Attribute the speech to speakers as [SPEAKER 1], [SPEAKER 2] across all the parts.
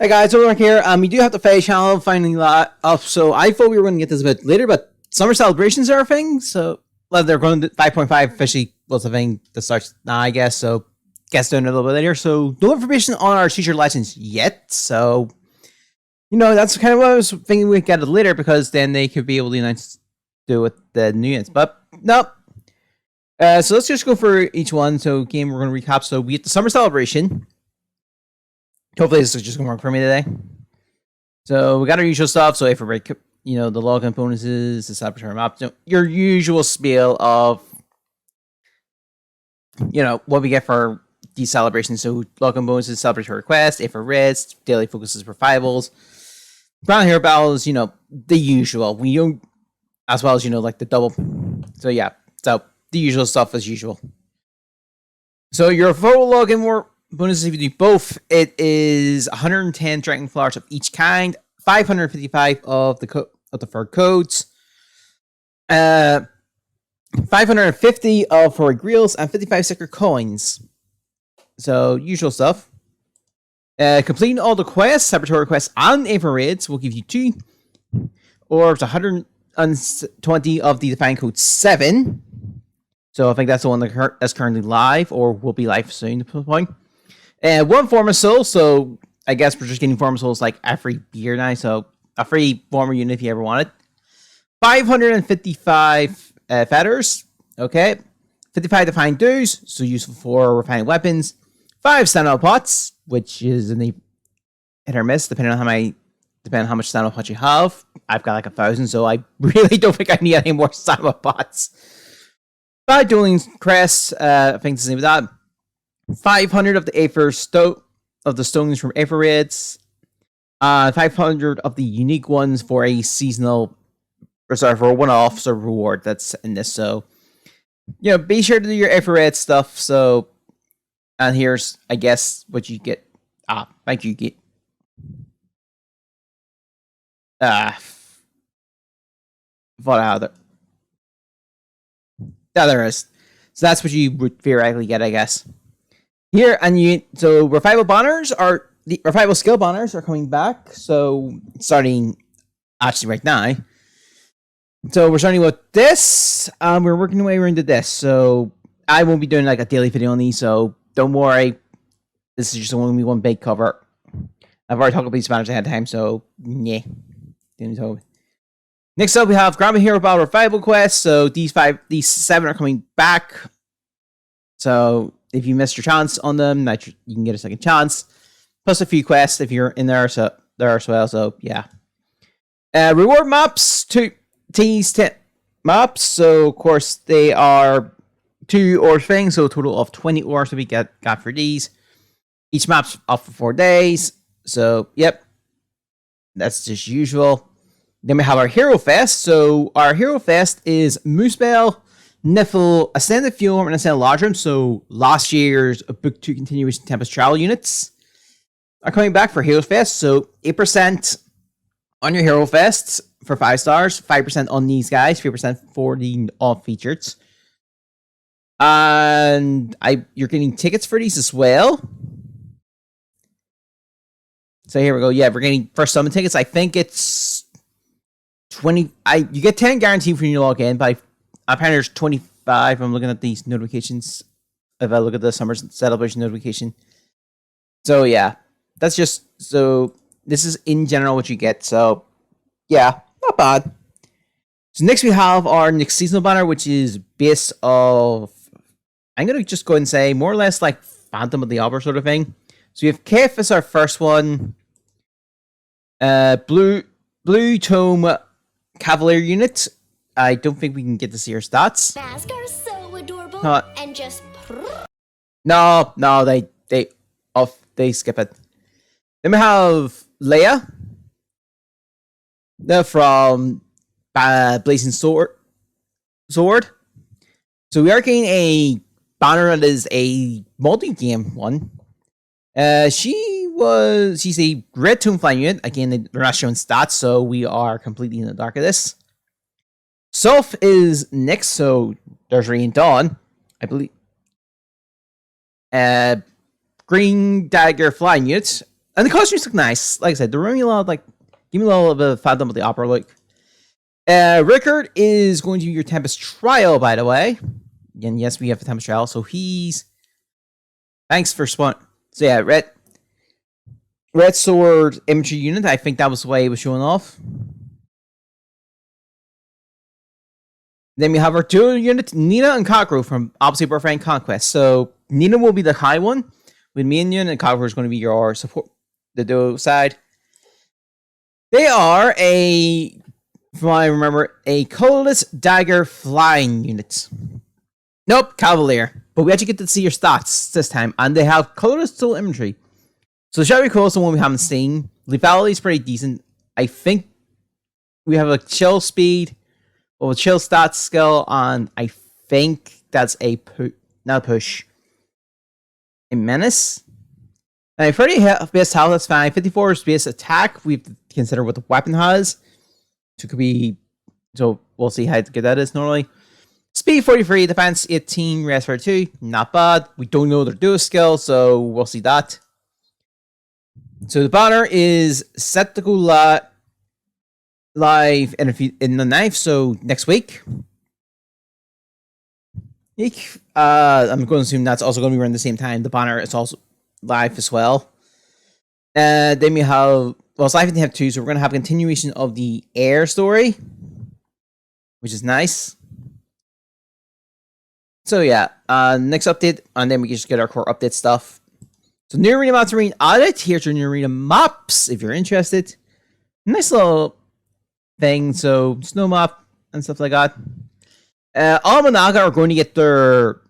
[SPEAKER 1] Hey guys, over here. We do have the Faye channel finally up, so I thought we were going to get this a bit later, but summer celebrations are a thing, so well, they're going to 5.5 officially was the thing that starts now, I guess. So guess doing it a little bit later. So no information on our teacher license yet. So that's kind of what I was thinking we'd get it later because then they could be able to do with the new units. But nope. So let's just go for each one. So game we're going to recap. So we get the summer celebration. Hopefully this is just going to work for me today. So we got our usual stuff. So if we the log components is the celebratory map. Your usual spiel of what we get for these celebrations. So log components is celebratory request, if for reds, daily focuses for fivables. Brown hero battles, the usual. We don't as well as like the double. So yeah. So the usual stuff as usual. So your photo login more bonuses if you do both. It is 110 Dragon Flowers of each kind, 555 of the fur coats, 550 of for grills, and 55 sticker coins. So usual stuff. Completing all the quests, celebratory quests, and infrareds will give you 2 orbs, 120 of the Define Code 7. So I think that's the one that's currently live or will be live soon at the point. 1 Form of Soul, so I guess we're just getting Form of Souls like every year now, so a free Former unit if you ever want it. 555 feathers, okay. 55 Defined Dews, so useful for refining weapons. 5 stamina pots, which is in the hit or miss, depending on how much stamina pots you have. I've got like 1,000, so I really don't think I need any more stamina pots. 5 dueling crests, I think the same with that. 500 of the Aether of the stones from Aetherids. 500 of the unique ones for a seasonal reserve for a one-off sort of reward that's in this. So, be sure to do your Aetherid stuff. So, and here's, I guess, what you get. Thank you, get. What out of yeah, there is. So that's what you would theoretically get, I guess. Here, so revival banners are the revival skill banners are coming back. So starting actually right now. So we're starting with this. We're working our way into this. So I won't be doing like a daily video on these. So don't worry. This is just only one big cover. I've already talked about these banners ahead of time. So yeah. Next up, we have Grab a Hero Battle Revival Quest. So these 7 are coming back. So if you missed your chance on them, you can get a second chance. Plus a few quests if you're in there, so there as well. So yeah. Reward maps, 2 10 maps. So of course they are 2 ore things, so a total of 20 ores to be got for these. Each map's up for 4 days. So yep. That's just usual. Then we have our Hero Fest. So our Hero Fest is Moosebell, Niffle, Ascended Fuel, and Ascended Lodrum. So last year's Book 2 Continuation Tempest Travel units are coming back for Hero Fest. So 8% on your Hero Fest for 5 stars, 5% on these guys, 3% for the all-featured. And you're getting tickets for these as well. So here we go. Yeah, we're getting first summon tickets. I think it's 20. You get 10 guaranteed when you log in, but apparently there's 25. I'm looking at these notifications. If I look at the summer celebration notification. So yeah, that's just so. This is in general what you get. So yeah, not bad. So next we have our next seasonal banner, which is based off. I'm gonna just go and say more or less like Phantom of the Opera sort of thing. So we have Kef as our first one. Blue Tome Cavalier unit. I don't think we can get to see her stats.
[SPEAKER 2] Masks are so adorable and just.
[SPEAKER 1] No, they skip it. Then we have Leia. From Blazing Sword. So we are getting a banner that is a multi-game one. She's a red Tome Flying unit. Again, they're not showing stats, so we are completely in the dark of this. Soph is next, so there's Rain Dawn, I believe. Green Dagger Flying units. And the costumes look nice. Like I said, they're really a lot of, like, give me a little bit of Phantom of the Opera look. Rickard is going to be your Tempest Trial, by the way. And yes, we have the Tempest Trial. So he's... Thanks for spawn. So yeah, Red Sword Infantry Unit. I think that was the way it was showing off. Then we have our dual unit, Nina and Cockroach from Opposite Birthright and Conquest. So Nina will be the high one with Minion, and Cockroach is going to be your support, the duo side. They are from what I remember, a colorless dagger flying unit. Nope, Cavalier. But we actually get to see your stats this time, and they have colorless dual infantry. So shall we close the one we haven't seen? Lethality is pretty decent. I think we have a chill speed. Well, chill stats skill on, I think that's not a push. A menace? Now, 30 base health, that's fine. 54 is base attack. We have to consider what the weapon has. So it could be, so we'll see how good that is normally. Speed 43, defense 18, rest 42. Not bad. We don't know their dual skill, so we'll see that. So the banner is set to go live in the 9th, so next week. I'm going to assume that's also going to be around the same time. The banner is also live as well. Then we have, well, it's live in have 2, so we're going to have a continuation of the Air story, which is nice. So yeah, next update, and then we can just get our core update stuff. So New Arena Maps Marine audit. Here's your New Arena maps if you're interested. Nice little thing, so snow map and stuff like that. All Monaga are going to get their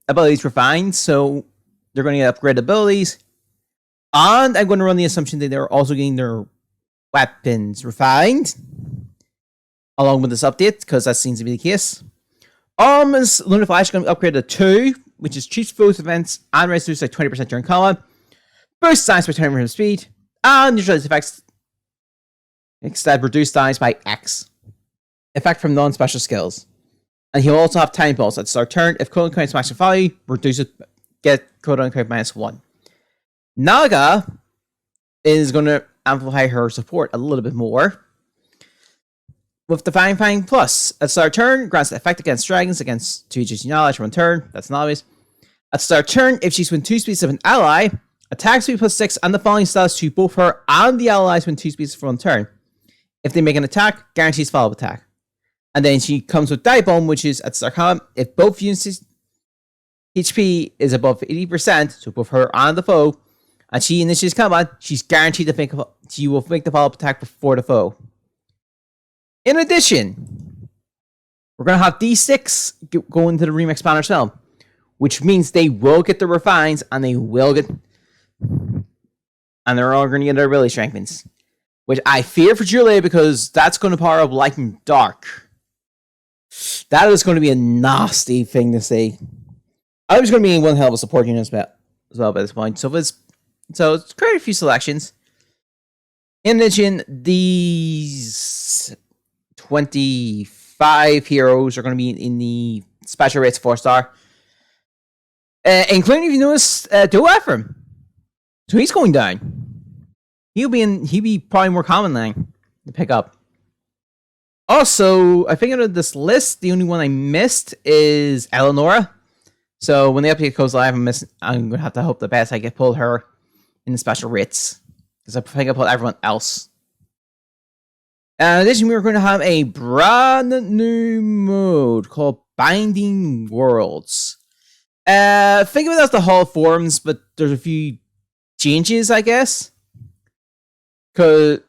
[SPEAKER 1] abilities refined, so they're going to get upgraded abilities. And I'm going to run the assumption that they're also getting their weapons refined along with this update, because that seems to be the case. Arm's Lunar Flash is going to be upgraded to 2, which is cheats both events and reduces like 20% during combat. Boost science by 20% speed, and neutralize effects. Instead, reduce dice by X. Effect from non-special skills. And he'll also have time pulse at the start turn. If code counts maximum value, reduce it, get code count -1. Naga is going to amplify her support a little bit more. With Divine Fang Plus. At start turn, grants effect against dragons against 2 HC knowledge from turn. That's not obvious. At start turn, if she's within 2 speeds of an ally, attack speed +6 and the following stats to both her and the allies within 2 speeds from turn. If they make an attack, guarantees follow-up attack. And then she comes with Die Bomb, which is at start combat. If both units' HP is above 80%, so both her and the foe, and she initiates combat, she's guaranteed to she will make the follow-up attack before the foe. In addition, we're going to have D6 go into the Remix banner cell, which means they will get the refines, and they will get, and they're all going to get their ability strengthens. Which I fear for Julia, because that's going to power up Light and Dark. That is going to be a nasty thing to say. I was going to be one hell of a support unit as well by this point. So it's quite a few selections. In addition, these 25 heroes are going to be in the special rates 4-star. Including, if you notice, Duo Ephraim. So he's going down. He'll be probably more common line to pick up. Also, I think out of this list, the only one I missed is Eleonora. So when the update goes live, I'm gonna have to hope the best I get pull her in the special rates, because I think I pulled everyone else. In addition, we're going to have a brand new mode called Binding Worlds. Think of it as the Hall of Forms, but there's a few changes, I guess. Because,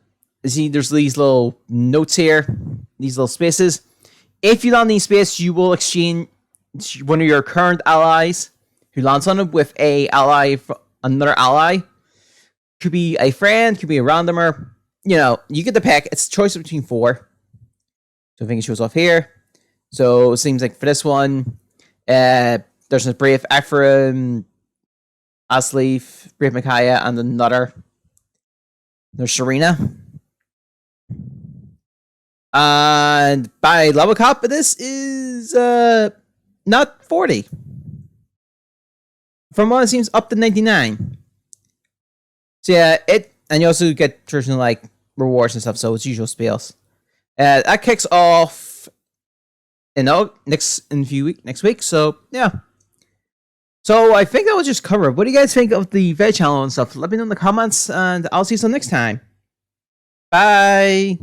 [SPEAKER 1] see, there's these little notes here, these little spaces. If you land in space, you will exchange one of your current allies who lands on it with another ally. Could be a friend, could be a randomer. You know, you get the pick. It's a choice between 4. So I think it shows off here. So it seems like for this one, there's a Brave Ephraim, Asleaf, Brave Micaiah, and another. There's Serena. And by level cap, this is not 40. From what it seems, up to 99. So yeah, And you also get traditional like rewards and stuff, so it's usual spells. That kicks off next week. So yeah. So I think that was just covered. What do you guys think of the vet channel and stuff? Let me know in the comments, and I'll see you some next time. Bye.